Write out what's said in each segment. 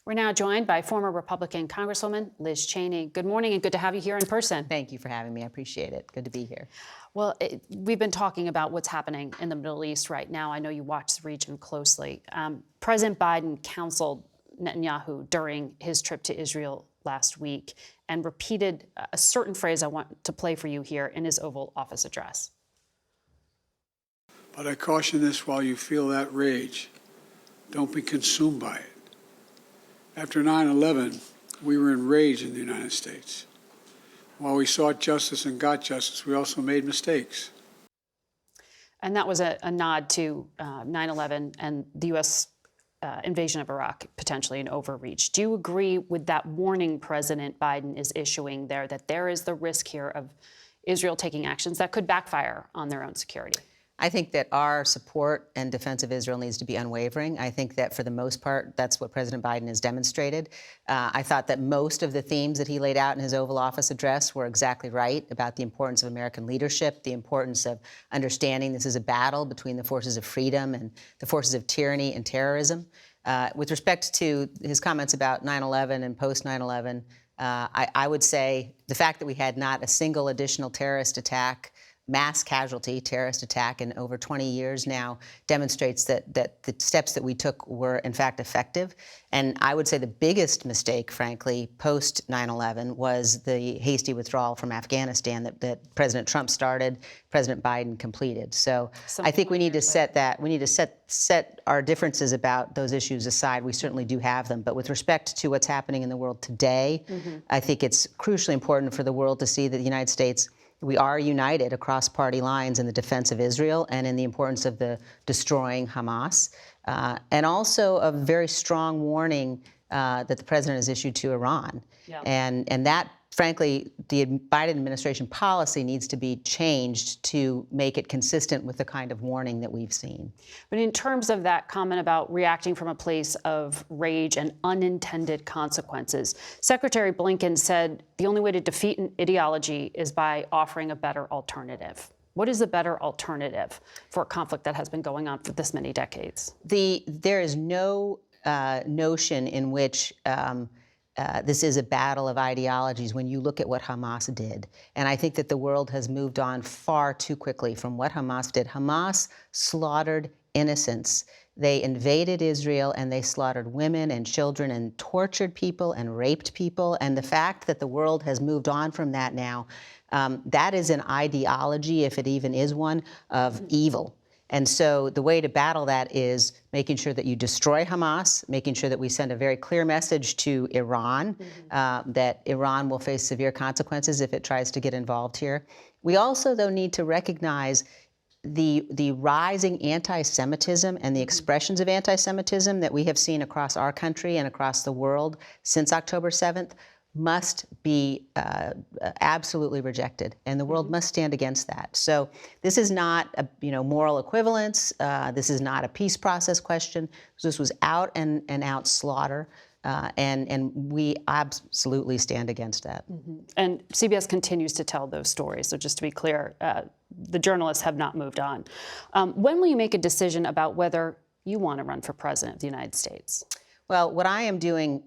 We're now joined by former Republican Congresswoman Liz Cheney. Good morning and good to have you here in person. Thank you for having me. I appreciate it. Good to be here. Well, we've been talking about what's happening in the Middle East right now. I know you watch the region closely. President Biden counseled Netanyahu during his trip to Israel last week and repeated a certain phrase I want to play for you here in his Oval Office address. But I caution this: while you feel that rage, don't be consumed by it. After 9/11, we were enraged in the United States. While we sought justice and got justice, we also made mistakes. And that was a nod to 9/11 and the U.S. Invasion of Iraq, potentially an overreach. Do you agree with that warning President Biden is issuing there, that there is the risk here of Israel taking actions that could backfire on their own security? I think that our support and defense of Israel needs to be unwavering. I think that for the most part, that's what President Biden has demonstrated. I thought that most of the themes that he laid out in his Oval Office address were exactly right about the importance of American leadership, the importance of understanding this is a battle between the forces of freedom and the forces of tyranny and terrorism. With respect to his comments about 9/11 and post 9/11, I would say the fact that we had not a single additional terrorist attack, mass casualty terrorist attack in over 20 years now demonstrates that the steps that we took were in fact effective. And I would say the biggest mistake, frankly, post 9/11 was the hasty withdrawal from Afghanistan that President Trump started, President Biden completed. So I think we need to set our differences about those issues aside. We certainly do have them. But with respect to what's happening in the world today, I think it's crucially important for the world to see that the United States, we are united across party lines in the defense of Israel and in the importance of the destroying Hamas, and also a very strong warning that the president has issued to Iran. Yeah. And that, frankly, the Biden administration policy needs to be changed to make it consistent with the kind of warning that we've seen. But in terms of that comment about reacting from a place of rage and unintended consequences, Secretary Blinken said the only way to defeat an ideology is by offering a better alternative. What is the better alternative for a conflict that has been going on for this many decades? There is no notion in which this is a battle of ideologies when you look at what Hamas did. And I think that the world has moved on far too quickly from what Hamas did. Hamas slaughtered innocents. They invaded Israel and they slaughtered women and children and tortured people and raped people. And the fact that the world has moved on from that now, that is an ideology, if it even is one, of evil. And so the way to battle that is making sure that you destroy Hamas, making sure that we send a very clear message to Iran, that Iran will face severe consequences if it tries to get involved here. We also, though, need to recognize the rising anti-Semitism and the expressions of anti-Semitism that we have seen across our country and across the world since October 7th must be absolutely rejected, and the world must stand against that. So this is not a moral equivalence. This is not a peace process question. This was out and out slaughter, and we absolutely stand against that. And CBS continues to tell those stories. So just to be clear, the journalists have not moved on. When will you make a decision about whether you want to run for president of the United States? Well, what I am doing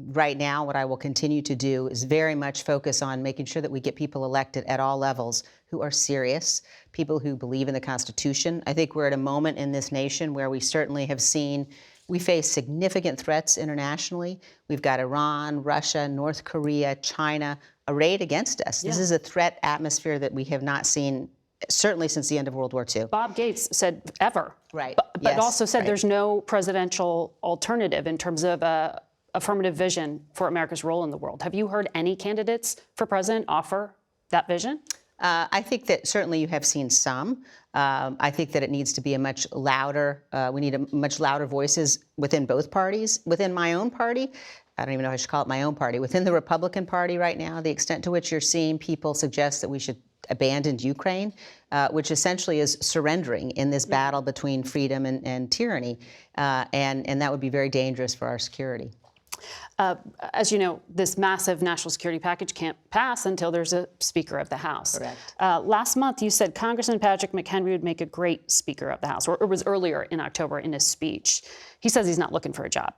right now, what I will continue to do, is very much focus on making sure that we get people elected at all levels who are serious, people who believe in the Constitution. I think we're at a moment in this nation where we certainly have seen we face significant threats internationally. We've got Iran, Russia, North Korea, China arrayed against us. Yeah. This is a threat atmosphere that we have not seen certainly since the end of World War II. Bob Gates said ever. Right. But yes, also said there's no presidential alternative in terms of affirmative vision for America's role in the world. Have you heard any candidates for president offer that vision? I think that certainly you have seen some. I think that it needs to be a much louder, we need a much louder voices within both parties. Within my own party, I don't even know if I should call it my own party, within the Republican Party right now, the extent to which you're seeing people suggest that we should abandon Ukraine, which essentially is surrendering in this battle between freedom and tyranny, and that would be very dangerous for our security. As you know, this massive national security package can't pass until there's a Speaker of the House. Correct. Last month, you said Congressman Patrick McHenry would make a great Speaker of the House, or it was earlier in October in his speech. He says he's not looking for a job.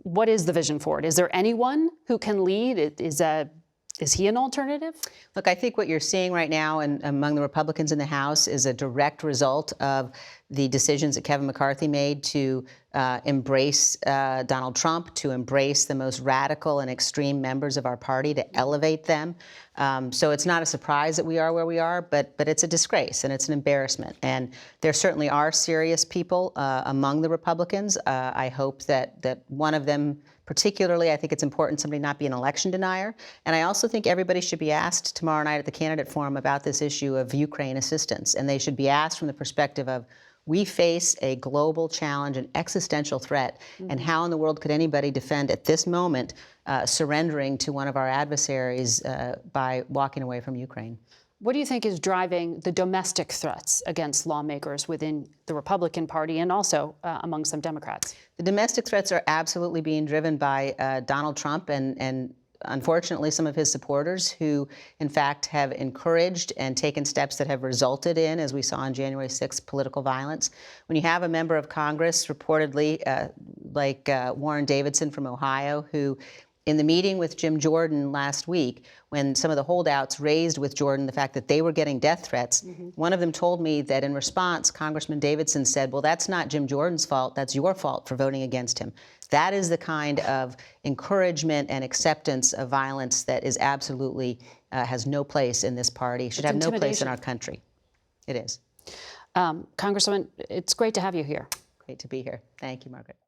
what is the vision for it? Is there anyone who can lead? Is he an alternative? Look, I think what you're seeing right now among the Republicans in the House is a direct result of the decisions that Kevin McCarthy made to embrace Donald Trump, to embrace the most radical and extreme members of our party, to elevate them. So it's not a surprise that we are where we are, but it's a disgrace and it's an embarrassment. And there certainly are serious people among the Republicans. I hope that one of them, particularly, I think it's important somebody not be an election denier. And I also think everybody should be asked tomorrow night at the candidate forum about this issue of Ukraine assistance. And they should be asked from the perspective of, we face a global challenge, an existential threat, and how in the world could anybody defend at this moment surrendering to one of our adversaries by walking away from Ukraine? What do you think is driving the domestic threats against lawmakers within the Republican Party and also among some Democrats? The domestic threats are absolutely being driven by Donald Trump and unfortunately some of his supporters who, in fact, have encouraged and taken steps that have resulted in, as we saw on January 6th, political violence. When you have a member of Congress, reportedly, like Warren Davidson from Ohio, who in the meeting with Jim Jordan last week, when some of the holdouts raised with Jordan the fact that they were getting death threats, one of them told me that in response, Congressman Davidson said, well, that's not Jim Jordan's fault, that's your fault for voting against him. That is the kind of encouragement and acceptance of violence that is absolutely has no place in this party, should have no place in our country. It is. Congresswoman, it's great to have you here. Great to be here. Thank you, Margaret.